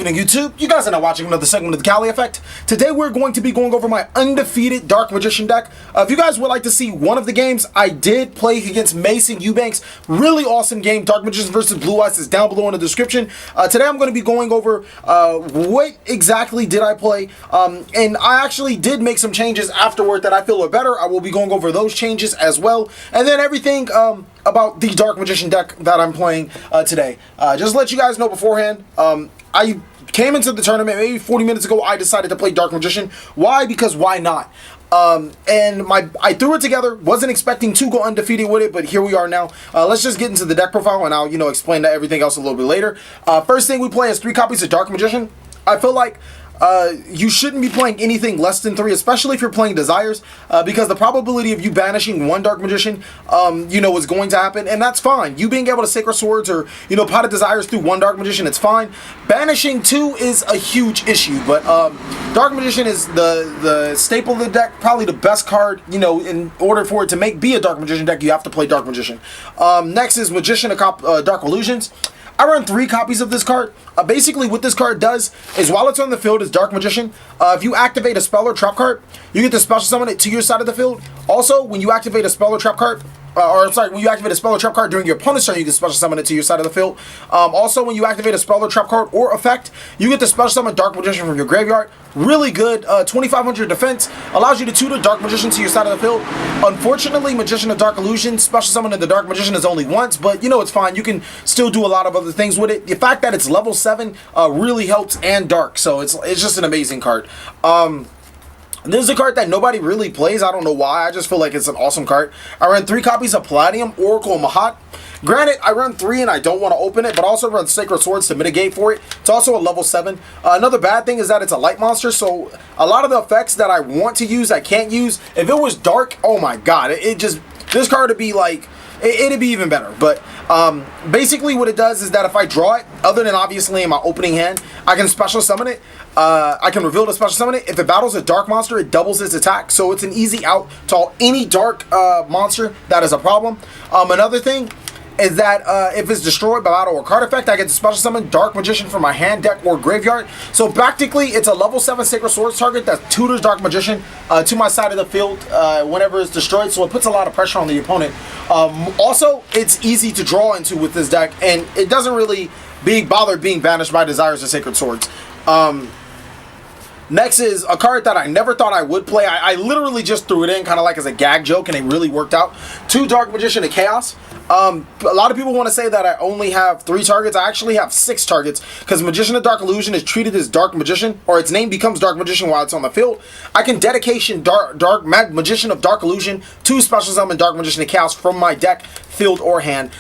evening, YouTube. You guys are now watching another segment of the Cali Effect. Today we're going to be going over my undefeated Dark Magician deck. If you guys would like to see one of the games, I did play against Mason Eubanks. Really awesome game. Dark Magicians versus Blue Eyes is down below in the description. Today I'm going to be going over what exactly did I play. And I actually did make some changes afterward that I feel are better. I will be going over those changes as well. And then everything about the Dark Magician deck that I'm playing today. Just to let you guys know beforehand, I came into the tournament maybe 40 minutes ago. I decided to play Dark Magician. Why? Because why not? And I threw it together. Wasn't expecting to go undefeated with it, but here we are now. Let's just get into the deck profile, and I'll explain everything else a little bit later. First thing we play is 3 copies of Dark Magician. I feel like you shouldn't be playing anything less than 3, especially if you're playing Desires, because the probability of you banishing one Dark Magician, is going to happen, and that's fine. You being able to Sacred Swords or, Pot of Desires through one Dark Magician, it's fine. Banishing 2 is a huge issue, but Dark Magician is the staple of the deck, probably the best card. In order for it to be a Dark Magician deck, you have to play Dark Magician. Next is Magician of Dark Illusions. I run 3 copies of this card. Basically, what this card does is while it's on the field as Dark Magician, if you activate a spell or trap card, you get to special summon it to your side of the field. Also, when you activate a spell or trap card, when you activate a spell or trap card during your opponent's turn, you can special summon it to your side of the field. Also, when you activate a spell or trap card or effect, you get to special summon Dark Magician from your graveyard. Really good. 2500 defense. Allows you to tutor Dark Magician to your side of the field. Unfortunately, Magician of Dark Illusion, special summoning the Dark Magician is only once, but it's fine. You can still do a lot of other things with it. The fact that it's level 7 really helps, and dark, so it's just an amazing card. This is a card that nobody really plays. I don't know why. I just feel like it's an awesome card. I run 3 copies of Palladium, Oracle, and Mahat. Granted, I run 3 and I don't want to open it, but I also run Sacred Swords to mitigate for it. It's also a level 7. Another bad thing is that it's a light monster, so a lot of the effects that I want to use, I can't use. If it was dark, oh my god, this card would be like, it'd be even better. But basically what it does is that if I draw it, other than obviously in my opening hand, I can special summon it. I can reveal to special summon it. If it battles a dark monster, it doubles its attack. So it's an easy out to any dark monster that is a problem. Another thing is that if it's destroyed by battle or card effect, I get to special summon Dark Magician from my hand, deck, or graveyard. So practically, it's a level 7 Sacred Swords target that tutors Dark Magician to my side of the field whenever it's destroyed, so it puts a lot of pressure on the opponent. Also, it's easy to draw into with this deck, and it doesn't really bother being banished by Desires or Sacred Swords. Next is a card that I never thought I would play. I literally just threw it in kind of like as a gag joke, and it really worked out. 2 Dark Magician of Chaos. A lot of people want to say that I only have 3 targets. I actually have 6 targets because Magician of Dark Illusion is treated as Dark Magician, or its name becomes Dark Magician while it's on the field. I can Dedication Magician of Dark Illusion to special summon Dark Magician of Chaos from my deck, field, or hand.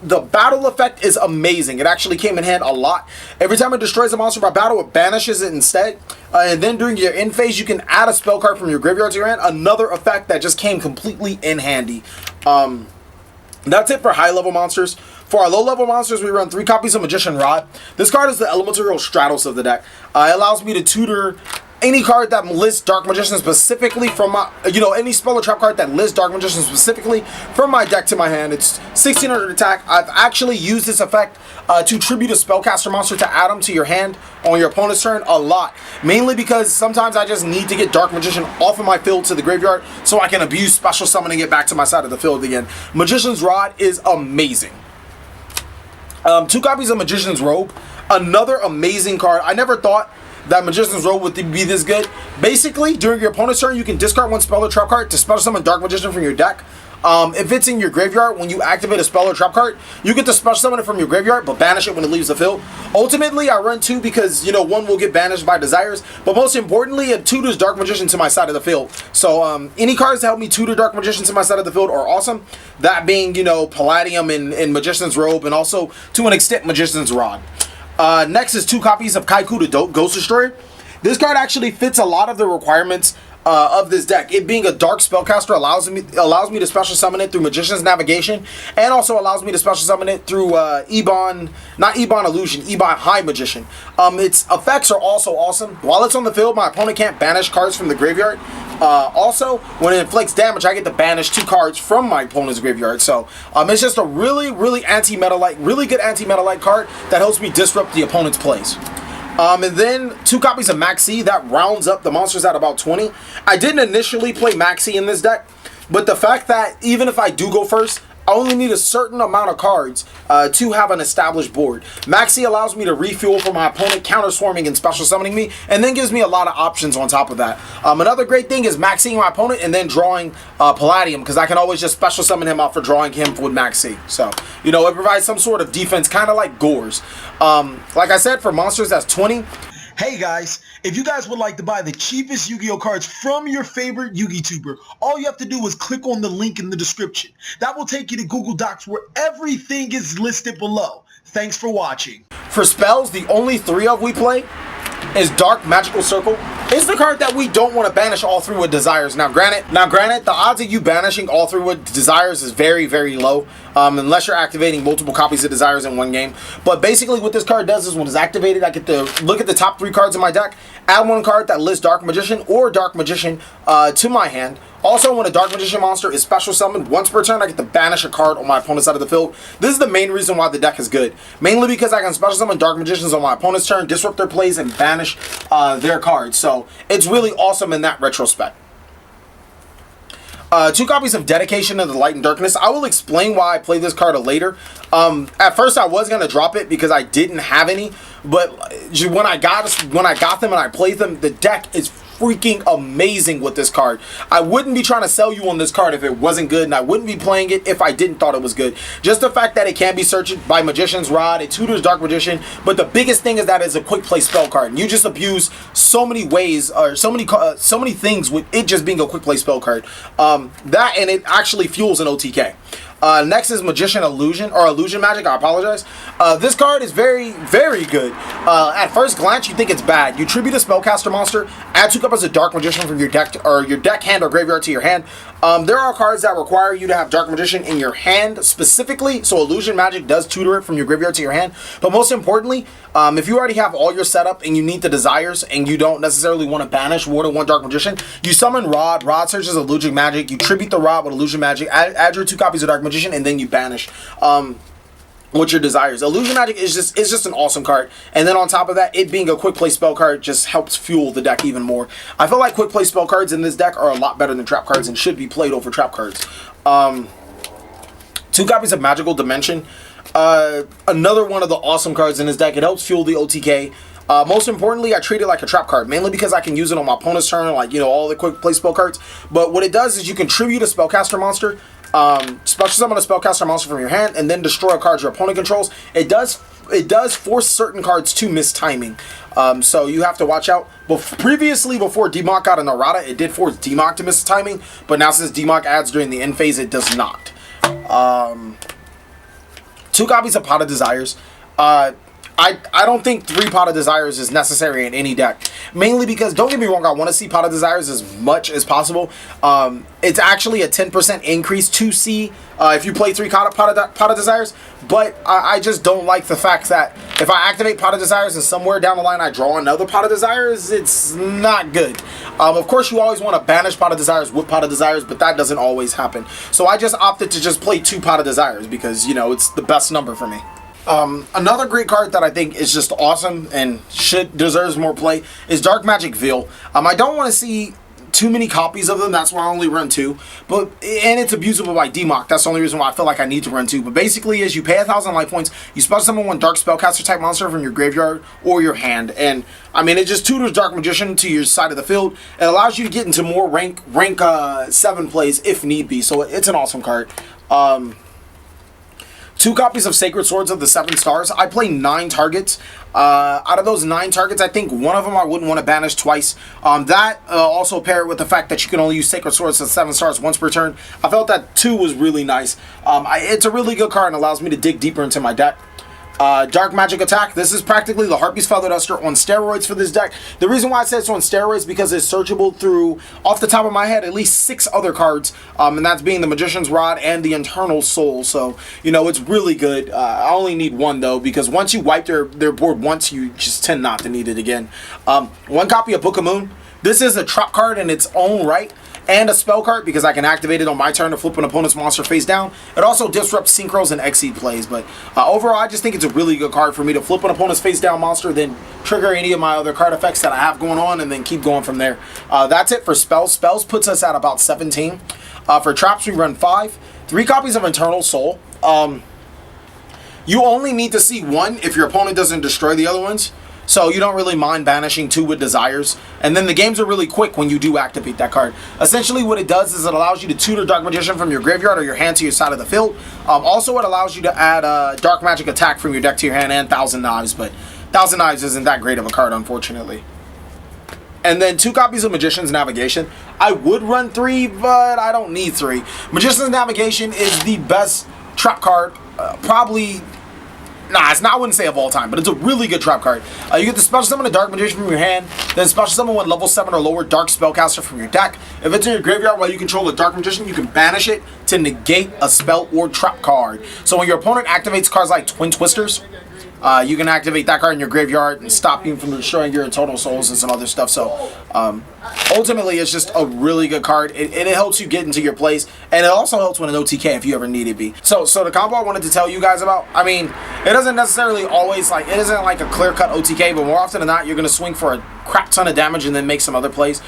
The battle effect is amazing. It actually came in hand a lot. Every time it destroys a monster by battle, it banishes it instead. And then during your end phase, you can add a spell card from your graveyard to your hand. Another effect that just came completely in handy. That's it for high-level monsters. For our low-level monsters, we run 3 copies of Magician Rod. This card is the Elemental Stratos of the deck. It allows me to tutor any card that lists Dark Magician specifically from my, any spell or trap card that lists Dark Magician specifically from my deck to my hand. It's 1600 attack. I've actually used this effect to tribute a spellcaster monster to add them to your hand on your opponent's turn a lot. Mainly because sometimes I just need to get Dark Magician off of my field to the graveyard so I can abuse special summoning it back to my side of the field again. Magician's Rod is amazing. 2 copies of Magician's Robe. Another amazing card. I never thought that Magician's Robe would be this good. Basically, during your opponent's turn, you can discard 1 spell or trap card to special summon Dark Magician from your deck. If it's in your graveyard, when you activate a spell or trap card, you get to special summon it from your graveyard, but banish it when it leaves the field. Ultimately, I run 2 because, 1 will get banished by Desires, but most importantly, it tutors Dark Magician to my side of the field. So, any cards that help me tutor Dark Magician to my side of the field are awesome. That being, Palladium and Magician's Robe, and also, to an extent, Magician's Rod. Next is 2 copies of Kaiku the Ghost Destroyer. This card actually fits a lot of the requirements of this deck. It being a dark spellcaster allows me to special summon it through Magician's Navigation, and also allows me to special summon it through Ebon Illusion, Ebon High Magician. Its effects are also awesome. While it's on the field, my opponent can't banish cards from the graveyard. Also, when it inflicts damage, I get to banish 2 cards from my opponent's graveyard. So it's just a really good anti-meta-like card that helps me disrupt the opponent's plays. And then 2 copies of Maxi. That rounds up the monsters at about 20. I didn't initially play Maxi in this deck, but the fact that even if I do go first, I only need a certain amount of cards to have an established board. Maxi allows me to refuel for my opponent, counter swarming and special summoning me, and then gives me a lot of options on top of that. Another great thing is Maxiing my opponent and then drawing Palladium, because I can always just special summon him out for drawing him with Maxi. So, you know, it provides some sort of defense, kind of like Gores. Like I said, for monsters, that's 20. Hey guys, if you guys would like to buy the cheapest Yu-Gi-Oh cards from your favorite Yu-Gi-Tuber, all you have to do is click on the link in the description. That will take you to Google Docs where everything is listed below. Thanks for watching. For spells, the only 3 of we play is Dark Magical Circle. It's the card that we don't want to banish all 3 with Desires. Now granted, the odds of you banishing all 3 with Desires is very, very low, unless you're activating multiple copies of Desires in one game. But basically what this card does is when it's activated, I get to look at the top 3 cards in my deck, add 1 card that lists Dark Magician or Dark Magician to my hand. Also, when a Dark Magician monster is special summoned once per turn, I get to banish a card on my opponent's side of the field. This is the main reason why the deck is good. Mainly because I can special summon Dark Magicians on my opponent's turn, disrupt their plays, and banish their cards. So, it's really awesome in that retrospect. 2 copies of Dedication of the Light and Darkness. I will explain why I play this card later. At first, I was going to drop it because I didn't have any. But when I got them and I played them, the deck is freaking amazing with this card. I wouldn't be trying to sell you on this card if it wasn't good, and I wouldn't be playing it if I didn't thought it was good. Just the fact that it can be searched by Magician's Rod, it tutors Dark Magician, but the biggest thing is that it's a quick play spell card. And you just abuse so many ways, or so many things with it just being a quick play spell card. That and it actually fuels an OTK. Next is Magician Illusion, or Illusion Magic, I apologize. This card is very, very good. At first glance, you think it's bad. You tribute a Spellcaster monster, add 2 copies of Dark Magician from your deck, or your deck, hand, or graveyard to your hand. There are cards that require you to have Dark Magician in your hand specifically, so Illusion Magic does tutor it from your graveyard to your hand. But most importantly, if you already have all your setup and you need the Desires and you don't necessarily want to banish more than 1 Dark Magician, you summon Rod. Rod searches Illusion Magic. You tribute the Rod with Illusion Magic. Add your 2 copies of Dark Magician, and then you banish with your Desires. Illusion Magic is just an awesome card. And then on top of that, it being a quick play spell card just helps fuel the deck even more. I feel like quick play spell cards in this deck are a lot better than trap cards and should be played over trap cards. 2 copies of Magical Dimension. Another one of the awesome cards in this deck. It helps fuel the OTK. Most importantly, I treat it like a trap card, mainly because I can use it on my opponent's turn, like, you know, all the quick play spell cards. But what it does is you can tribute a Spellcaster monster, special summon a Spellcaster monster from your hand, and then destroy a card your opponent controls. It does force certain cards to miss timing, so you have to watch out. Previously, before DMOC got an errata, it did force DMOC to miss timing, but now since DMOC adds during the end phase, it does not. 2 copies of Pot of Desires. I don't think 3 Pot of Desires is necessary in any deck. Mainly because, don't get me wrong, I want to see Pot of Desires as much as possible. It's actually a 10% increase to see if you play 3 Pot of Desires. But I just don't like the fact that if I activate Pot of Desires and somewhere down the line I draw another Pot of Desires, it's not good. Of course, you always want to banish Pot of Desires with Pot of Desires, but that doesn't always happen. So I just opted to just play 2 Pot of Desires because, you know, it's the best number for me. Another great card that I think is just awesome and deserves more play is Dark Magic Veil. I don't want to see too many copies of them. That's why I only run 2. And it's abusable by DMOC. That's the only reason why I feel like I need to run 2. But basically, is you pay 1,000 life points, you special summon 1 Dark Spellcaster type monster from your graveyard or your hand, and I mean, it just tutors Dark Magician to your side of the field. It allows you to get into more rank 7 plays if need be. So it's an awesome card. 2 copies of Sacred Swords of the 7 Stars. I play 9 targets. Out of those 9 targets, I think 1 of them I wouldn't want to banish twice. Also pair it with the fact that you can only use Sacred Swords of 7 Stars once per turn. I felt that 2 was really nice. It's a really good card and allows me to dig deeper into my deck. Dark Magic Attack. This is practically the Harpy's Feather Duster on steroids for this deck. The reason why I say it's on steroids is because it's searchable through, off the top of my head, at least 6 other cards, and that's being the Magician's Rod and the Eternal Soul. So, you know, it's really good. I only need 1 though, because once you wipe their board once, you just tend not to need it again. 1 copy of Book of Moon. This is a trap card in its own right, and a spell card because I can activate it on my turn to flip an opponent's monster face down. It also disrupts synchros and exceed plays, but overall I just think it's a really good card for me to flip an opponent's face down monster, then trigger any of my other card effects that I have going on, and then keep going from there. That's it for spells. Spells puts us at about 17. For traps we run 5. 3 copies of Eternal Soul. You only need to see 1 if your opponent doesn't destroy the other ones. So you don't really mind banishing 2 with Desires. And then the games are really quick when you do activate that card. Essentially what it does is it allows you to tutor Dark Magician from your graveyard or your hand to your side of the field. Also it allows you to add Dark Magic Attack from your deck to your hand and Thousand Knives. But Thousand Knives isn't that great of a card, unfortunately. And then 2 copies of Magician's Navigation. I would run 3, but I don't need 3. Magician's Navigation is the best trap card, probably... Nah, it's not, I wouldn't say of all time, but it's a really good trap card. You get to special summon a Dark Magician from your hand, then special summon 1 level 7 or lower Dark Spellcaster from your deck. If it's in your graveyard while you control a Dark Magician, you can banish it to negate a spell or trap card. So when your opponent activates cards like Twin Twisters, you can activate that card in your graveyard and stop you from destroying your Eternal Souls and some other stuff. So ultimately, it's just a really good card. It helps you get into your plays, and it also helps with an OTK if you ever need it be. So the combo I wanted to tell you guys about, I mean, it doesn't necessarily always, like, it isn't like a clear-cut OTK, but more often than not, you're going to swing for a crap ton of damage and then make some other plays.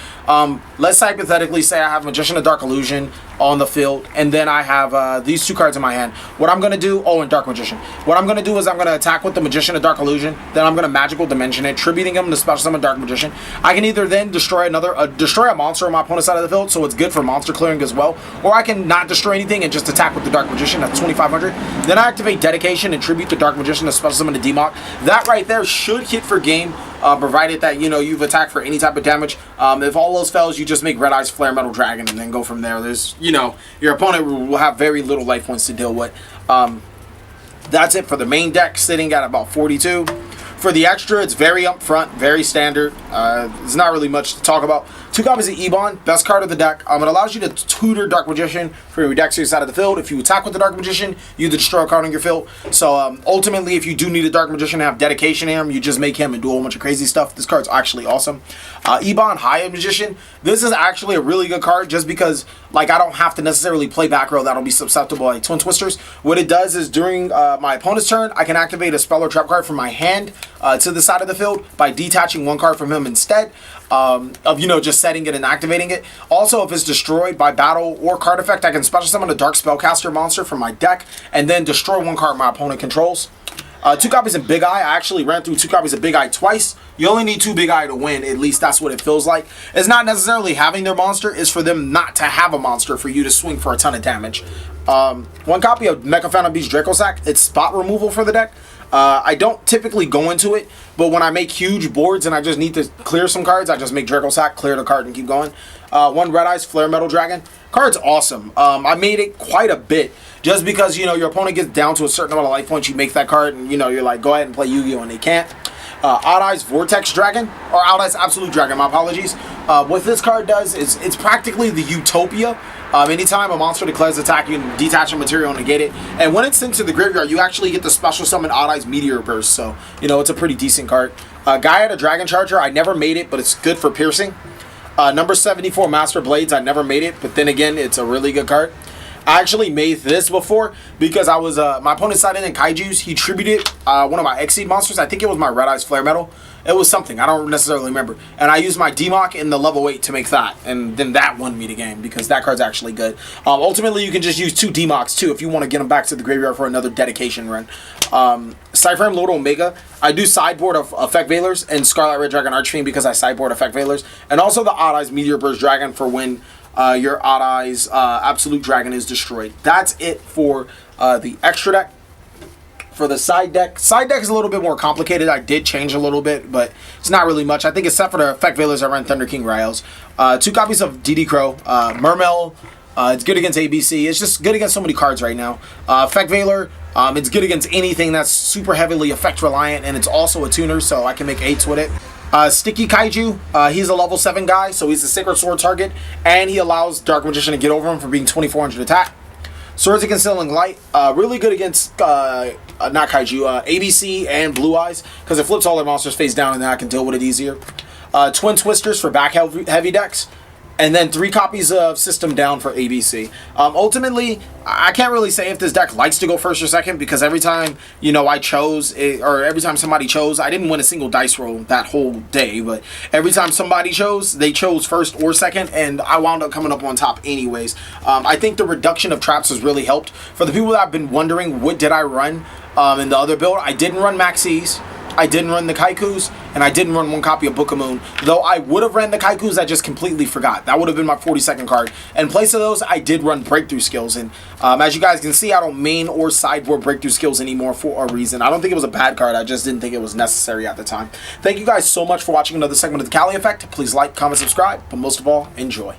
Let's hypothetically say I have Magician of Dark Illusion on the field, and then I have these 2 cards in my hand. What I'm going to do, and Dark Magician. What I'm going to do is I'm going to attack with the Magician of Dark Illusion, then I'm going to Magical Dimension it, tributing him to special summon Dark Magician. I can either then destroy a monster on my opponent's side of the field, so it's good for monster clearing as well, or I can not destroy anything and just attack with the Dark Magician. That's 2,500. Then I activate Dedication and tribute the Dark Magician to special summon a D-Mock. That right there should hit for game, provided that, you know, you've attacked for any type of damage. If all those fails, you just make Red Eyes Flare Metal Dragon and then go from there. There's, you know, your opponent will have very little life points to deal with. That's it for the main deck, sitting at about 42. For the extra, it's very upfront, very standard. There's not really much to talk about. 2 copies of Ebon, best card of the deck. It allows you to tutor Dark Magician for your deck to your side of the field. If you attack with the Dark Magician, you destroy a card on your field. So ultimately, if you do need a Dark Magician to have dedication in him, you just make him and do a whole bunch of crazy stuff. This card's actually awesome. Ebon, High Magician. This is actually a really good card just because, like, I don't have to necessarily play back row that'll be susceptible like Twin Twisters. What it does is during my opponent's turn, I can activate a spell or trap card from my hand to the side of the field by detaching 1 card from him instead of, you know, just setting it and activating it. Also, if it's destroyed by battle or card effect, I can special summon a Dark Spellcaster monster from my deck and then destroy 1 card my opponent controls. 2 copies of Big Eye. I actually ran through 2 copies of Big Eye twice. You only need 2 Big Eye to win. At least that's what it feels like. It's not necessarily having their monster. It's for them not to have a monster for you to swing for a ton of damage. 1 copy of Mecha Phantom Beast Dracosack. It's spot removal for the deck. I don't typically go into it, but when I make huge boards and I just need to clear some cards, I just make Dracosack, clear the card, and keep going. 1 Red Eyes Flare Metal Dragon. Card's awesome. I made it quite a bit just because, you know, your opponent gets down to a certain amount of life points, you make that card, and, you know, you're like, go ahead and play Yu-Gi-Oh! And they can't. Odd Eyes Vortex Dragon, or Odd Eyes Absolute Dragon, my apologies. What this card does is it's practically the Utopia. Anytime a monster declares attack, you can detach a material and negate it. And when it's sent to the graveyard, you actually get the special summon Odd Eyes Meteor Burst. So, you know, it's a pretty decent card. Gaia the Dragon Charger, I never made it, but it's good for piercing. Number 74 Master Blades, I never made it, but then again, it's a really good card. I actually made this before because I was, my opponent sided in Kaijus. He tributed one of my Exceed monsters. I think it was my Red Eyes Flare Metal. It was something. I don't necessarily remember. And I used my D-Mock in the level 8 to make that. And then that won me the game because that card's actually good. Ultimately, you can just use 2 D-Mocks too if you want to get them back to the graveyard for another dedication run. Cypherm Lord Omega. I do sideboard of Effect Veilers and Scarlet Red Dragon Archfiend because I sideboard Effect Veilers. And also the Odd Eyes Meteor Burst Dragon for when your Odd Eyes Absolute Dragon is destroyed. That's it for the extra deck. For the side deck is a little bit more complicated. I did change a little bit, but it's not really much. I think except for the Effect Veilers, I ran Thunder King Raels. 2 copies of DD Crow. Mermel, it's good against ABC. It's just good against so many cards right now. Effect Veiler, it's good against anything that's super heavily effect reliant, and it's also a tuner, so I can make 8s with it. Sticky Kaiju, he's a level 7 guy, so he's a Sacred Sword target, and he allows Dark Magician to get over him for being 2400 attack. Swords of Concealing Light, really good against, not Kaiju, ABC and Blue Eyes, because it flips all their monsters face down and then I can deal with it easier. Twin Twisters for back heavy decks, and then 3 copies of System Down for ABC. Ultimately, I can't really say if this deck likes to go first or second, because every time, you know, I chose, or every time somebody chose, I didn't win a single dice roll that whole day, but every time somebody chose, they chose first or second, and I wound up coming up on top anyways. I think the reduction of traps has really helped. For the people that have been wondering, what did I run in the other build? I didn't run Maxis, I didn't run the Kaikus, and I didn't run 1 copy of Book of Moon. Though I would have ran the Kaikus, I just completely forgot. That would have been my 42nd card. In place of those, I did run Breakthrough Skills. And as you guys can see, I don't main or sideboard Breakthrough Skills anymore for a reason. I don't think it was a bad card. I just didn't think it was necessary at the time. Thank you guys so much for watching another segment of The Cali Effect. Please like, comment, subscribe, but most of all, enjoy.